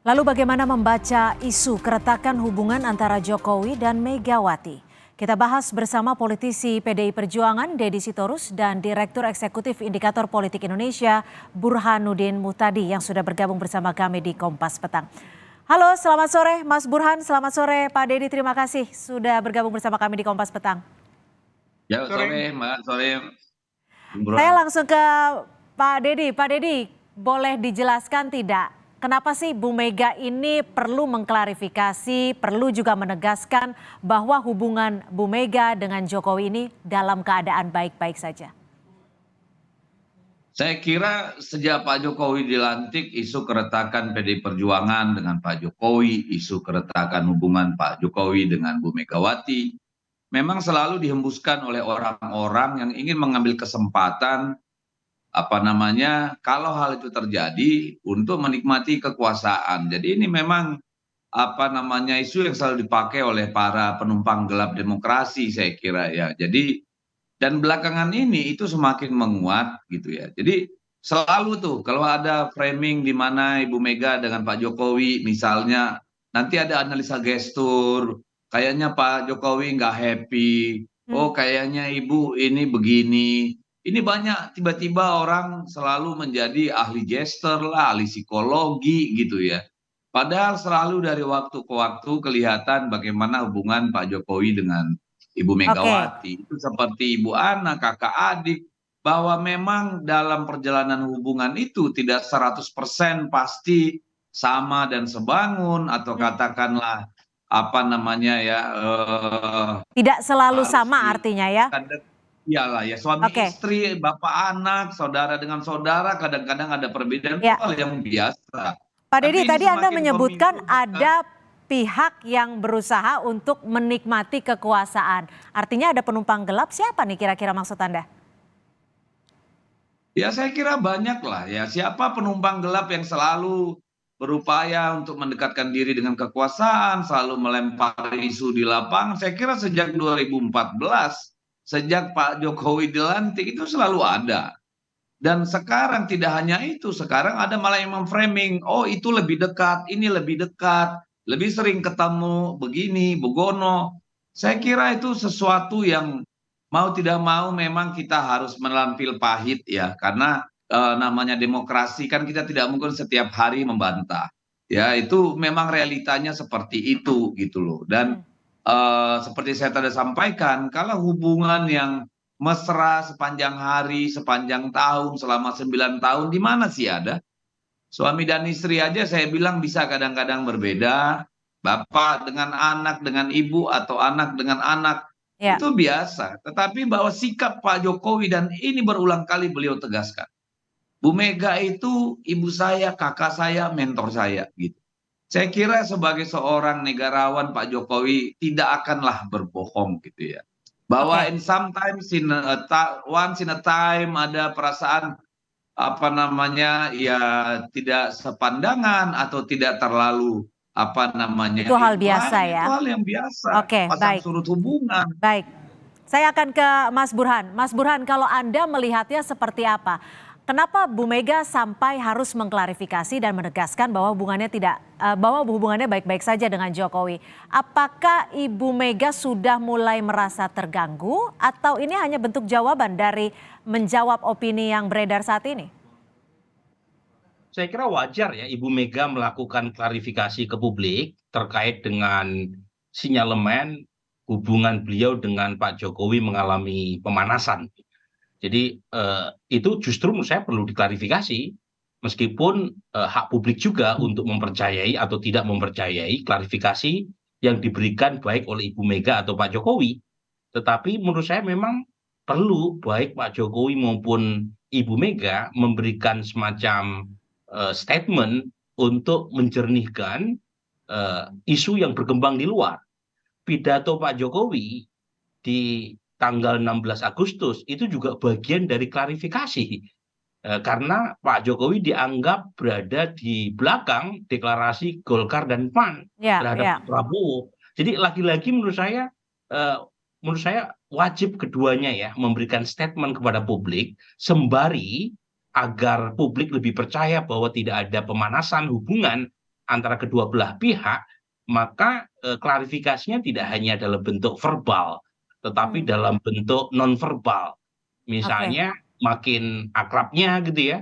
Lalu bagaimana membaca isu keretakan hubungan antara Jokowi dan Megawati? Kita bahas bersama politisi PDI Perjuangan Deddy Sitorus dan Direktur Eksekutif Indikator Politik Indonesia Burhanuddin Muhtadi yang sudah bergabung bersama kami di Kompas Petang. Halo, selamat sore Mas Burhan, selamat sore Pak Deddy, terima kasih sudah bergabung bersama kami di Kompas Petang. Ya, sore, Mbak. Sore, Bung Saya Burhan. langsung ke Pak Deddy. Pak Deddy, boleh dijelaskan tidak? Kenapa sih Bu Mega ini perlu mengklarifikasi, perlu juga menegaskan bahwa hubungan Bu Mega dengan Jokowi ini dalam keadaan baik-baik saja? Saya kira sejak Pak Jokowi dilantik, isu keretakan PDI Perjuangan dengan Pak Jokowi, isu keretakan hubungan Pak Jokowi dengan Bu Megawati, memang selalu dihembuskan oleh orang-orang yang ingin mengambil kesempatan, kalau hal itu terjadi untuk menikmati kekuasaan. Jadi ini memang isu yang selalu dipakai oleh para penumpang gelap demokrasi, saya kira ya. Jadi dan belakangan ini itu semakin menguat gitu ya. Jadi selalu tuh kalau ada framing di mana Ibu Mega dengan Pak Jokowi misalnya nanti ada analisa gestur, kayaknya Pak Jokowi nggak happy, oh kayaknya Ibu ini begini. Ini banyak tiba-tiba orang selalu menjadi ahli gestur lah, ahli psikologi gitu ya. Padahal selalu dari waktu ke waktu kelihatan bagaimana hubungan Pak Jokowi dengan Ibu Oke, Megawati. Itu seperti ibu anak, kakak adik, bahwa memang dalam perjalanan hubungan itu tidak 100% pasti sama dan sebangun atau katakanlah tidak selalu harus sama artinya ya? iyalah ya suami Oke, istri, bapak anak, saudara dengan saudara kadang-kadang ada perbedaan itu ya. hal yang biasa. Pak Tapi Deddy, ini tadi Anda semakin menyebutkan memicu bukan. ada pihak yang berusaha untuk menikmati kekuasaan. Artinya ada penumpang gelap, siapa nih kira-kira maksud Anda? Ya saya kira banyak lah ya. Siapa penumpang gelap yang selalu berupaya untuk mendekatkan diri dengan kekuasaan, selalu melempar isu di lapangan. Saya kira sejak 2014, sejak Pak Jokowi dilantik itu selalu ada. Dan sekarang tidak hanya itu, sekarang ada malah yang memframing, oh itu lebih dekat, ini lebih dekat, lebih sering ketemu, begini, begono. Saya kira itu sesuatu yang mau tidak mau memang kita harus menelan pil pahit ya, karena namanya demokrasi kan kita tidak mungkin setiap hari membantah. Ya, itu memang realitanya seperti itu gitu loh. Dan seperti saya tadi sampaikan, kalau hubungan yang mesra sepanjang hari, sepanjang tahun, selama 9 tahun, di mana sih ada? Suami dan istri aja saya bilang bisa kadang-kadang berbeda. Bapak dengan anak, dengan ibu, atau anak dengan anak. Ya. Itu biasa. Tetapi bahwa sikap Pak Jokowi dan ini berulang kali beliau tegaskan. Bu Mega itu ibu saya, kakak saya, mentor saya gitu. Saya kira sebagai seorang negarawan Pak Jokowi tidak akanlah berbohong gitu ya. Bahwa Oke. sometimes once in a time ada perasaan ya tidak sepandangan atau tidak terlalu Itu hal itu biasa aja, itu ya. hal yang biasa Oke, pasang baik. surut hubungan. Baik. Saya akan ke Mas Burhan. Mas Burhan, kalau Anda melihatnya seperti apa? Kenapa Bu Mega sampai harus mengklarifikasi dan menegaskan bahwa hubungannya baik-baik saja dengan Jokowi? Apakah Ibu Mega sudah mulai merasa terganggu atau ini hanya bentuk jawaban dari menjawab opini yang beredar saat ini? Saya kira wajar ya Ibu Mega melakukan klarifikasi ke publik terkait dengan sinyalemen hubungan beliau dengan Pak Jokowi mengalami pemanasan. Jadi itu justru menurut saya perlu diklarifikasi meskipun hak publik juga untuk mempercayai atau tidak mempercayai klarifikasi yang diberikan baik oleh Ibu Mega atau Pak Jokowi. Tetapi menurut saya memang perlu baik Pak Jokowi maupun Ibu Mega memberikan semacam statement untuk menjernihkan isu yang berkembang di luar. Pidato Pak Jokowi di tanggal 16 Agustus itu juga bagian dari klarifikasi. Karena Pak Jokowi dianggap berada di belakang deklarasi Golkar dan PAN Ya, terhadap ya. Prabowo. Jadi lagi-lagi eh, menurut saya wajib keduanya ya memberikan statement kepada publik sembari agar publik lebih percaya bahwa tidak ada pemanasan hubungan antara kedua belah pihak, maka klarifikasinya tidak hanya dalam bentuk verbal, tetapi dalam bentuk non-verbal. Oke. Misalnya makin akrabnya gitu ya,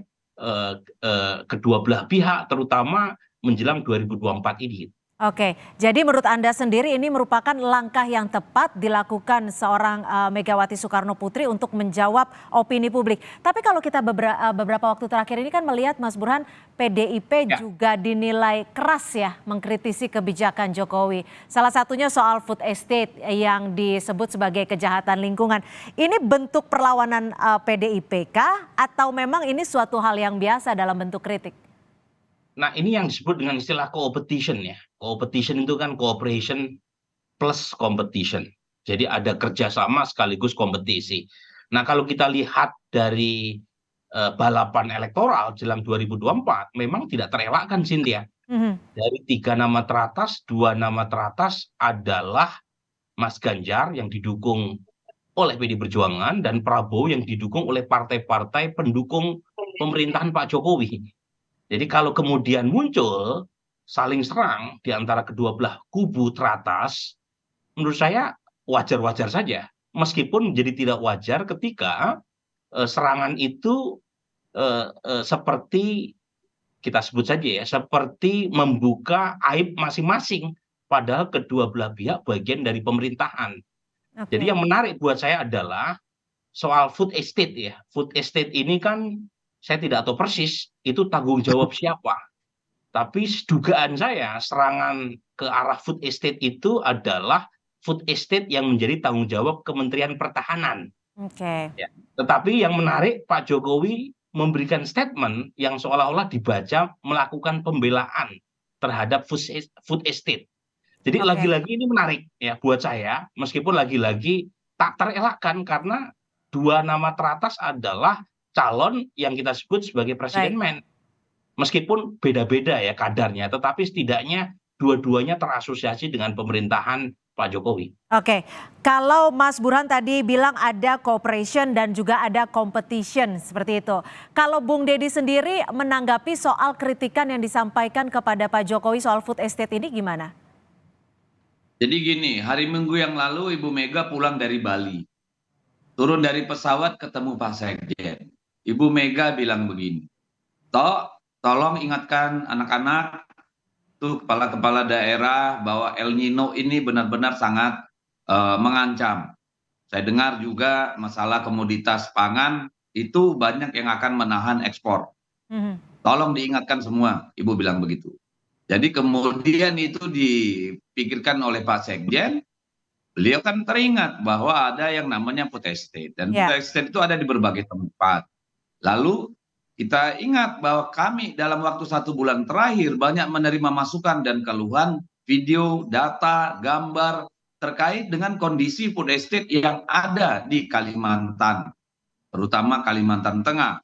kedua belah pihak, terutama menjelang 2024 ini. Oke, jadi menurut Anda sendiri ini merupakan langkah yang tepat dilakukan seorang Megawati Soekarno Putri untuk menjawab opini publik. Tapi kalau kita beberapa waktu terakhir ini kan melihat Mas Burhan, PDIP Ya. juga dinilai keras ya mengkritisi kebijakan Jokowi. Salah satunya soal food estate yang disebut sebagai kejahatan lingkungan. Ini bentuk perlawanan PDIP kah atau memang ini suatu hal yang biasa dalam bentuk kritik? Nah, ini yang disebut dengan istilah competition ya. Competition itu kan cooperation plus competition. Jadi ada kerjasama sekaligus kompetisi. Nah, kalau kita lihat dari balapan elektoral jelang 2024, memang tidak terelakkan, Cynthia. Mhm. Dari 3 nama teratas, 2 nama teratas adalah Mas Ganjar yang didukung oleh PD Perjuangan dan Prabowo yang didukung oleh partai-partai pendukung pemerintahan Pak Jokowi. Jadi kalau kemudian muncul saling serang di antara kedua belah kubu teratas, menurut saya wajar-wajar saja. Meskipun menjadi tidak wajar ketika serangan itu seperti kita sebut saja ya, seperti membuka aib masing-masing. Padahal kedua belah pihak bagian dari pemerintahan. Jadi Oke. yang menarik buat saya adalah soal food estate ya. Food estate ini kan saya tidak tahu persis itu tanggung jawab siapa. Tapi dugaan saya serangan ke arah food estate itu adalah food estate yang menjadi tanggung jawab Kementerian Pertahanan. Oke. Ya. Tetapi yang menarik Pak Jokowi memberikan statement yang seolah-olah dibaca melakukan pembelaan terhadap food estate. Jadi Oke. lagi-lagi ini menarik ya buat saya, meskipun lagi-lagi tak terelakkan karena 2 nama teratas adalah calon yang kita sebut sebagai presiden Baik. man. Meskipun beda-beda ya kadarnya, tetapi setidaknya dua-duanya terasosiasi dengan pemerintahan Pak Jokowi. Oke, kalau Mas Burhan tadi bilang ada cooperation dan juga ada competition seperti itu. Kalau Bung Deddy sendiri menanggapi soal kritikan yang disampaikan kepada Pak Jokowi soal food estate ini gimana? Jadi gini, hari Minggu yang lalu Ibu Mega pulang dari Bali. Turun dari pesawat ketemu Pak Sekjen. Ibu Mega bilang begini, tolong ingatkan anak-anak tuh kepala-kepala daerah bahwa El Nino ini benar-benar sangat mengancam. Saya dengar juga masalah komoditas pangan itu banyak yang akan menahan ekspor. Mhm. Tolong diingatkan semua, Ibu bilang begitu. Jadi kemudian itu dipikirkan oleh Pak Sekjen, beliau kan teringat bahwa ada yang namanya food estate. Dan food Ya. estate itu ada di berbagai tempat. Lalu kita ingat bahwa kami dalam waktu 1 bulan terakhir banyak menerima masukan dan keluhan video, data, gambar terkait dengan kondisi food estate yang ada di Kalimantan, terutama Kalimantan Tengah,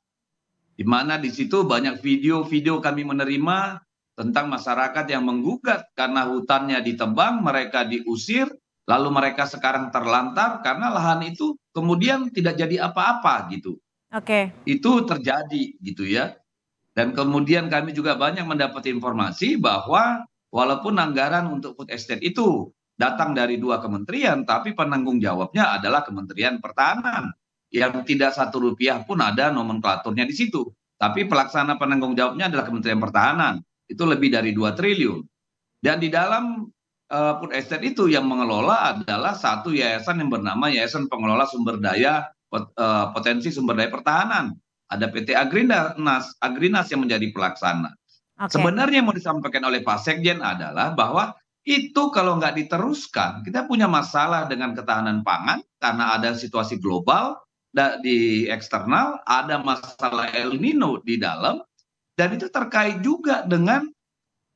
di mana di situ banyak video-video kami menerima tentang masyarakat yang menggugat karena hutannya ditebang, mereka diusir, lalu mereka sekarang terlantar karena lahan itu kemudian tidak jadi apa-apa gitu. Oke. Itu terjadi gitu ya. Dan kemudian kami juga banyak mendapat informasi bahwa walaupun anggaran untuk food estate itu datang dari 2 kementerian, tapi penanggung jawabnya adalah Kementerian Pertahanan. Yang tidak 1 rupiah pun ada nomenklaturnya di situ. Tapi pelaksana penanggung jawabnya adalah Kementerian Pertahanan. Itu lebih dari 2 triliun. Dan di dalam food estate itu yang mengelola adalah satu yayasan yang bernama Yayasan Pengelola Sumber Daya Potensi Sumber Daya Pertahanan. Ada PT Agrinas yang menjadi pelaksana. Oke. Sebenarnya yang mau disampaikan oleh Pak Sekjen adalah bahwa itu kalau nggak diteruskan, kita punya masalah dengan ketahanan pangan karena ada situasi global di eksternal, ada masalah El Nino di dalam, dan itu terkait juga dengan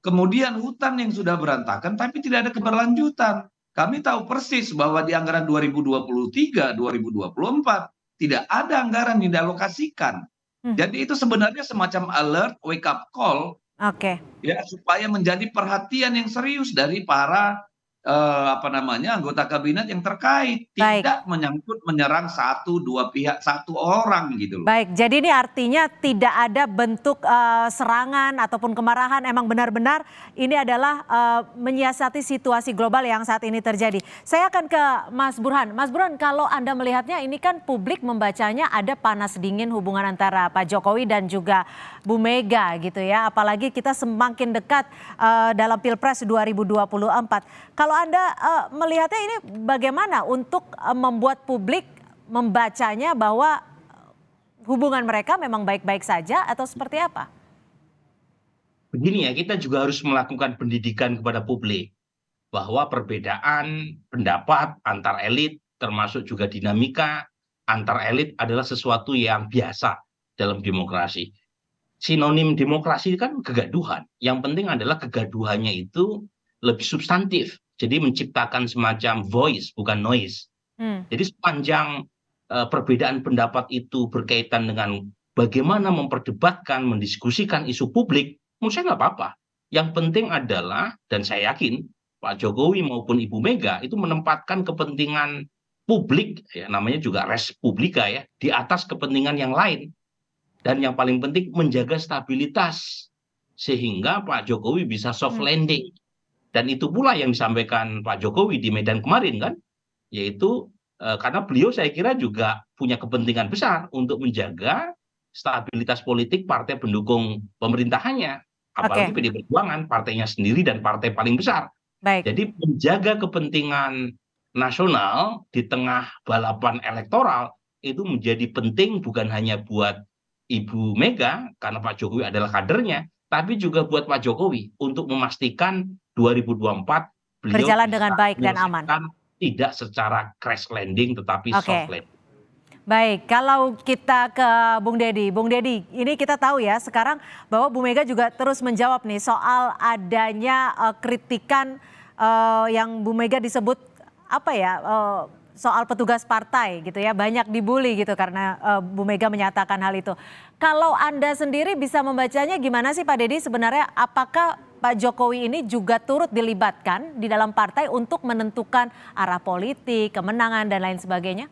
kemudian hutan yang sudah berantakan tapi tidak ada keberlanjutan. Kami tahu persis bahwa di anggaran 2023, 2024 tidak ada anggaran yang dialokasikan. Hmm. Jadi itu sebenarnya semacam alert, wake up call Oke. ya supaya menjadi perhatian yang serius dari para anggota kabinet yang terkait, Baik. tidak menyangkut menyerang satu dua pihak, satu orang gitu loh. Baik, jadi ini artinya tidak ada bentuk serangan ataupun kemarahan, emang benar-benar ini adalah menyiasati situasi global yang saat ini terjadi. Saya akan ke Mas Burhan. Mas Burhan, kalau Anda melihatnya ini kan publik membacanya ada panas dingin hubungan antara Pak Jokowi dan juga Bu Mega gitu ya. Apalagi kita semakin dekat dalam Pilpres 2024. Kalau Anda melihatnya ini bagaimana untuk membuat publik membacanya bahwa hubungan mereka memang baik-baik saja atau seperti apa? Begini ya, kita juga harus melakukan pendidikan kepada publik bahwa perbedaan pendapat antar elit termasuk juga dinamika antar elit adalah sesuatu yang biasa dalam demokrasi. Sinonim demokrasi kan kegaduhan. Yang penting adalah kegaduhannya itu lebih substantif. Jadi menciptakan semacam voice bukan noise. Jadi sepanjang perbedaan pendapat itu berkaitan dengan bagaimana memperdebatkan, mendiskusikan isu publik, menurut saya nggak apa-apa. Yang penting adalah, dan saya yakin Pak Jokowi maupun Ibu Mega itu menempatkan kepentingan publik, ya namanya juga res publica ya, di atas kepentingan yang lain. Dan yang paling penting menjaga stabilitas sehingga Pak Jokowi bisa soft landing. Dan itu pula yang disampaikan Pak Jokowi di Medan kemarin kan, yaitu karena beliau saya kira juga punya kepentingan besar untuk menjaga stabilitas politik partai pendukung pemerintahannya. Apalagi PD Perjuangan, partainya sendiri dan partai paling besar. Baik. Jadi menjaga kepentingan nasional di tengah balapan elektoral itu menjadi penting bukan hanya buat Ibu Mega karena Pak Jokowi adalah kadernya, tapi juga buat Pak Jokowi untuk memastikan 2024 beliau berjalan dengan baik dan aman. Tidak secara crash landing tetapi soft landing. Baik, kalau kita ke Bung Deddy. Bung Deddy, ini kita tahu ya sekarang bahwa Bu Mega juga terus menjawab nih soal adanya kritikan yang Bu Mega disebut apa ya soal petugas partai gitu ya, banyak dibully gitu karena Bu Mega menyatakan hal itu. Kalau Anda sendiri bisa membacanya gimana sih Pak Deddy sebenarnya, apakah Pak Jokowi ini juga turut dilibatkan di dalam partai untuk menentukan arah politik, kemenangan dan lain sebagainya?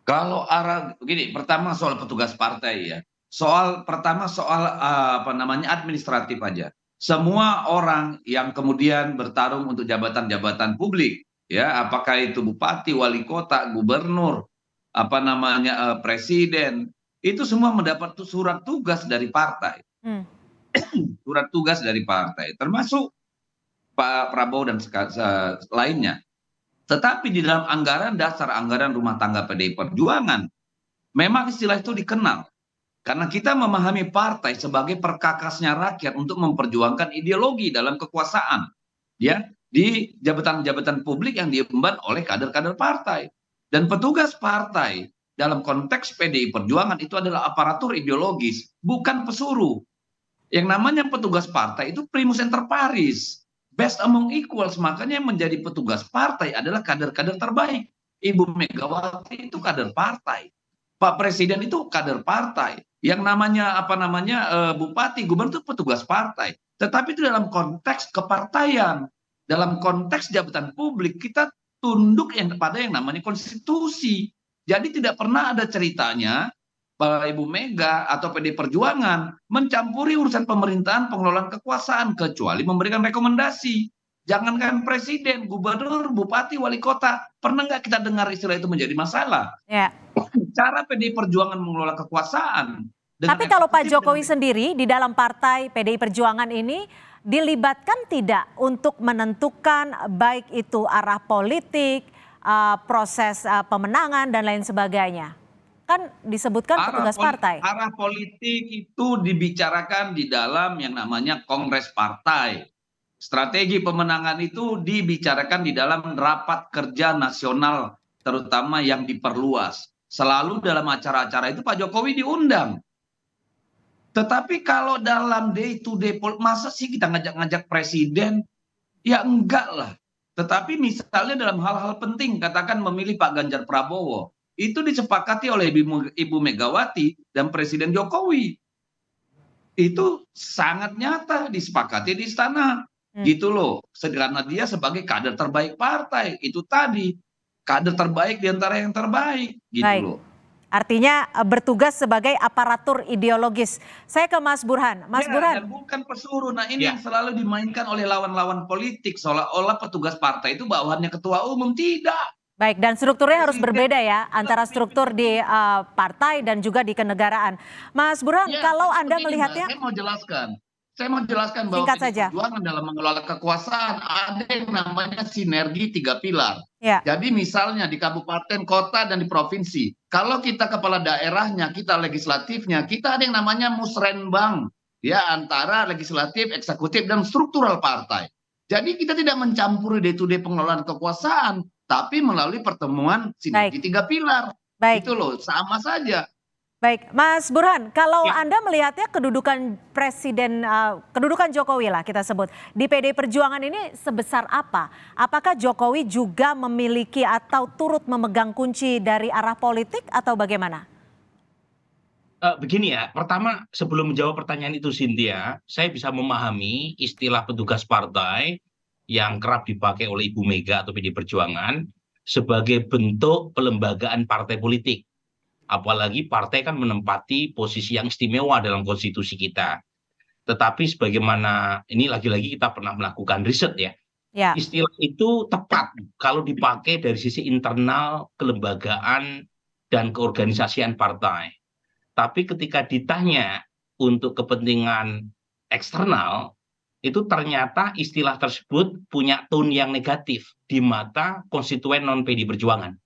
Kalau arah begini, pertama soal petugas partai ya. Pertama soal administratif aja. Semua orang yang kemudian bertarung untuk jabatan-jabatan publik, ya, apakah itu bupati, wali kota, gubernur, presiden, itu semua mendapat surat tugas dari partai. Surat tugas dari partai, termasuk Pak Prabowo dan lainnya. Tetapi di dalam anggaran dasar, anggaran rumah tangga PDI Perjuangan, memang istilah itu dikenal. Karena kita memahami partai sebagai perkakasnya rakyat untuk memperjuangkan ideologi dalam kekuasaan. Ya, di jabatan-jabatan publik yang diemban oleh kader-kader partai. Dan petugas partai dalam konteks PDI Perjuangan itu adalah aparatur ideologis, bukan pesuruh. Yang namanya petugas partai itu primus inter pares, best among equals. Makanya yang menjadi petugas partai adalah kader-kader terbaik. Ibu Megawati itu kader partai, Pak Presiden itu kader partai, yang namanya bupati, gubernur itu petugas partai. Tetapi itu dalam konteks kepartaian, dalam konteks jabatan publik kita tunduk pada yang namanya konstitusi. Jadi tidak pernah ada ceritanya Ibu Mega atau PD Perjuangan mencampuri urusan pemerintahan, pengelolaan kekuasaan, kecuali memberikan rekomendasi. Jangankan presiden, gubernur, bupati, wali kota, pernah nggak kita dengar istilah itu menjadi masalah? Ya. Cara PDI Perjuangan mengelola kekuasaan. Tapi kalau Pak Jokowi sendiri di dalam partai PDI Perjuangan ini dilibatkan tidak untuk menentukan baik itu arah politik, proses pemenangan dan lain sebagainya? Kan disebutkan petugas partai. Arah politik itu dibicarakan di dalam yang namanya kongres partai. Strategi pemenangan itu dibicarakan di dalam rapat kerja nasional, terutama yang diperluas. Selalu dalam acara-acara itu Pak Jokowi diundang. Tetapi kalau dalam day to day, masa sih kita ngajak-ngajak presiden? Ya enggak lah. Tetapi misalnya dalam hal-hal penting, katakan memilih Pak Ganjar Prabowo, itu disepakati oleh Ibu Megawati dan Presiden Jokowi. itu sangat nyata disepakati di istana. Gitu loh. Karena dia sebagai kader terbaik partai. Itu tadi. Kader terbaik di antara yang terbaik. Gitu Baik. loh. Artinya bertugas sebagai aparatur ideologis. Saya ke Mas Burhan. Mas Ya, Burhan, dan bukan pesuruh. Nah, ini Ya, yang selalu dimainkan oleh lawan-lawan politik. Seolah-olah petugas partai itu bawahannya ketua umum. Tidak. baik, dan strukturnya harus Presiden berbeda ya antara struktur di partai dan juga di kenegaraan. Mas Burhan, ya, kalau karena Anda begini Mbak, melihatnya, saya mau jelaskan. Saya mau jelaskan bahwa singkat PD saja. Perjuangan dalam mengelola kekuasaan ada yang namanya sinergi 3 pilar. Ya, Jadi misalnya di kabupaten, kota, dan di provinsi. Kalau kita kepala daerahnya, kita legislatifnya, kita ada yang namanya musrenbang. Ya, antara legislatif, eksekutif, dan struktural partai. Jadi kita tidak mencampuri day-to-day pengelolaan kekuasaan, tapi melalui pertemuan baik, sinergi 3 pilar. baik. Itu loh, sama saja. Baik, Mas Burhan, kalau ya. Anda melihatnya kedudukan kedudukan Jokowi lah kita sebut di PD Perjuangan ini sebesar apa? Apakah Jokowi juga memiliki atau turut memegang kunci dari arah politik atau bagaimana? Begini ya, pertama sebelum menjawab pertanyaan itu Cynthia, saya bisa memahami istilah petugas partai yang kerap dipakai oleh Ibu Mega atau PD Perjuangan sebagai bentuk pelembagaan partai politik. Apalagi partai kan menempati posisi yang istimewa dalam konstitusi kita. Tetapi sebagaimana ini lagi-lagi kita pernah melakukan riset ya, Ya, istilah itu tepat kalau dipakai dari sisi internal kelembagaan dan keorganisasian partai. Tapi ketika ditanya untuk kepentingan eksternal, itu ternyata istilah tersebut punya tone yang negatif di mata konstituen non PD Perjuangan.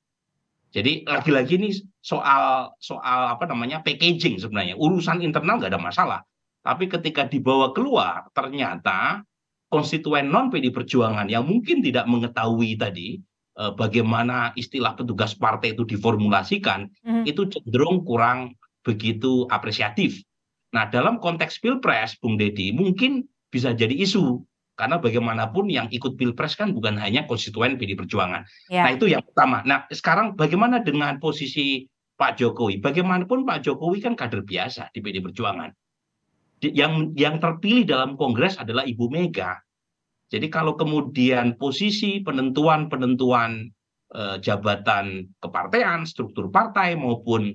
Jadi lagi-lagi ini soal soal apa namanya packaging sebenarnya. Urusan internal nggak ada masalah. Tapi ketika dibawa keluar, ternyata konstituen non PD Perjuangan yang mungkin tidak mengetahui tadi bagaimana istilah petugas partai itu diformulasikan, mhm, itu cenderung kurang begitu apresiatif. Nah, dalam konteks Pilpres, Bung Deddy, mungkin bisa jadi isu. Karena bagaimanapun yang ikut Pilpres kan bukan hanya konstituen PD Perjuangan. Nah, ya, itu yang pertama. Nah, sekarang bagaimana dengan posisi Pak Jokowi? Bagaimanapun Pak Jokowi kan kader biasa di PD Perjuangan. Yang terpilih dalam Kongres adalah Ibu Mega. Jadi kalau kemudian posisi penentuan-penentuan jabatan kepartean, struktur partai maupun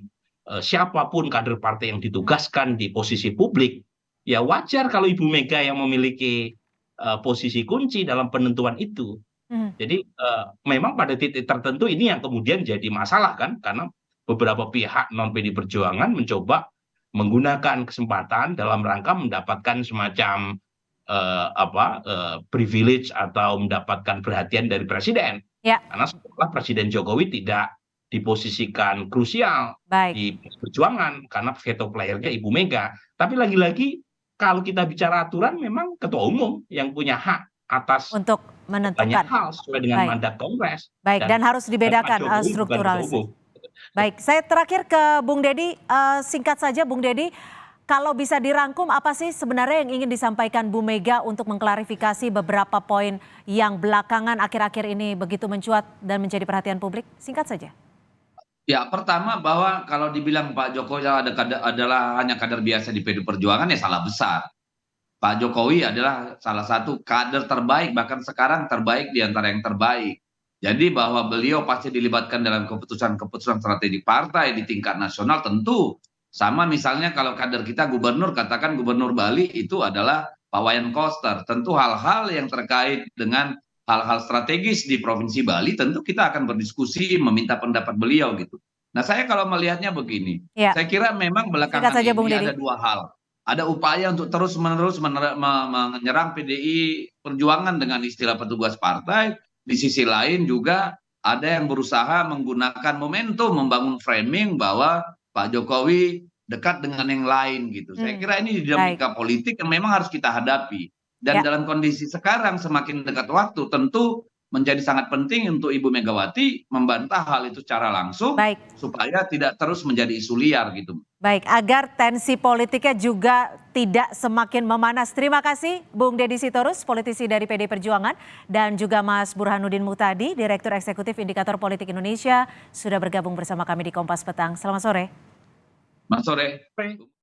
siapapun kader partai yang ditugaskan di posisi publik, ya wajar kalau Ibu Mega yang memiliki posisi kunci dalam penentuan itu. mhm, Jadi memang pada titik tertentu ini yang kemudian jadi masalah kan, karena beberapa pihak non PD Perjuangan mencoba menggunakan kesempatan dalam rangka mendapatkan semacam privilege atau mendapatkan perhatian dari presiden. ya, Karena setelah Presiden Jokowi tidak diposisikan krusial baik. di perjuangan karena veto playernya Ibu Mega. Tapi lagi-lagi kalau kita bicara aturan memang ketua umum yang punya hak atas Untuk banyak menentukan. hal sesuai dengan Baik, mandat Kongres baik, dan dan harus Pak dibedakan Jokowi bukan ketua umum. strukturalisasi. Baik, saya terakhir ke Bung Deddy, singkat saja Bung Deddy, kalau bisa dirangkum apa sih sebenarnya yang ingin disampaikan Bu Mega untuk mengklarifikasi beberapa poin yang belakangan akhir-akhir ini begitu mencuat dan menjadi perhatian publik? Singkat saja. Ya, pertama bahwa kalau dibilang Pak Jokowi adalah hanya kader biasa di PD Perjuangan ya salah besar. Pak Jokowi adalah salah satu kader terbaik, bahkan sekarang terbaik di antara yang terbaik. Jadi bahwa beliau pasti dilibatkan dalam keputusan-keputusan strategi partai di tingkat nasional tentu. Sama misalnya kalau kader kita gubernur, katakan gubernur Bali itu adalah Pak Wayan Koster. Tentu hal-hal yang terkait dengan hal-hal strategis di Provinsi Bali tentu kita akan berdiskusi, meminta pendapat beliau gitu. Nah, saya kalau melihatnya begini, Ya, saya kira memang singkat belakangan saja Bung ini Deddy. ada 2 hal. Ada upaya untuk terus-menerus menyerang PDI Perjuangan dengan istilah petugas partai. Di sisi lain juga ada yang berusaha menggunakan momentum membangun framing bahwa Pak Jokowi dekat dengan yang lain gitu. Saya kira ini Baik, dinamika politik yang memang harus kita hadapi. Dan ya, dalam kondisi sekarang semakin dekat waktu tentu menjadi sangat penting untuk Ibu Megawati membantah hal itu secara langsung baik. supaya tidak terus menjadi isu liar gitu. Baik, agar tensi politiknya juga tidak semakin memanas. Terima kasih Bung Deddy Sitorus, politisi dari PD Perjuangan, dan juga Mas Burhanuddin Muhtadi, Direktur Eksekutif Indikator Politik Indonesia, sudah bergabung bersama kami di Kompas Petang. Selamat sore. Mas sore.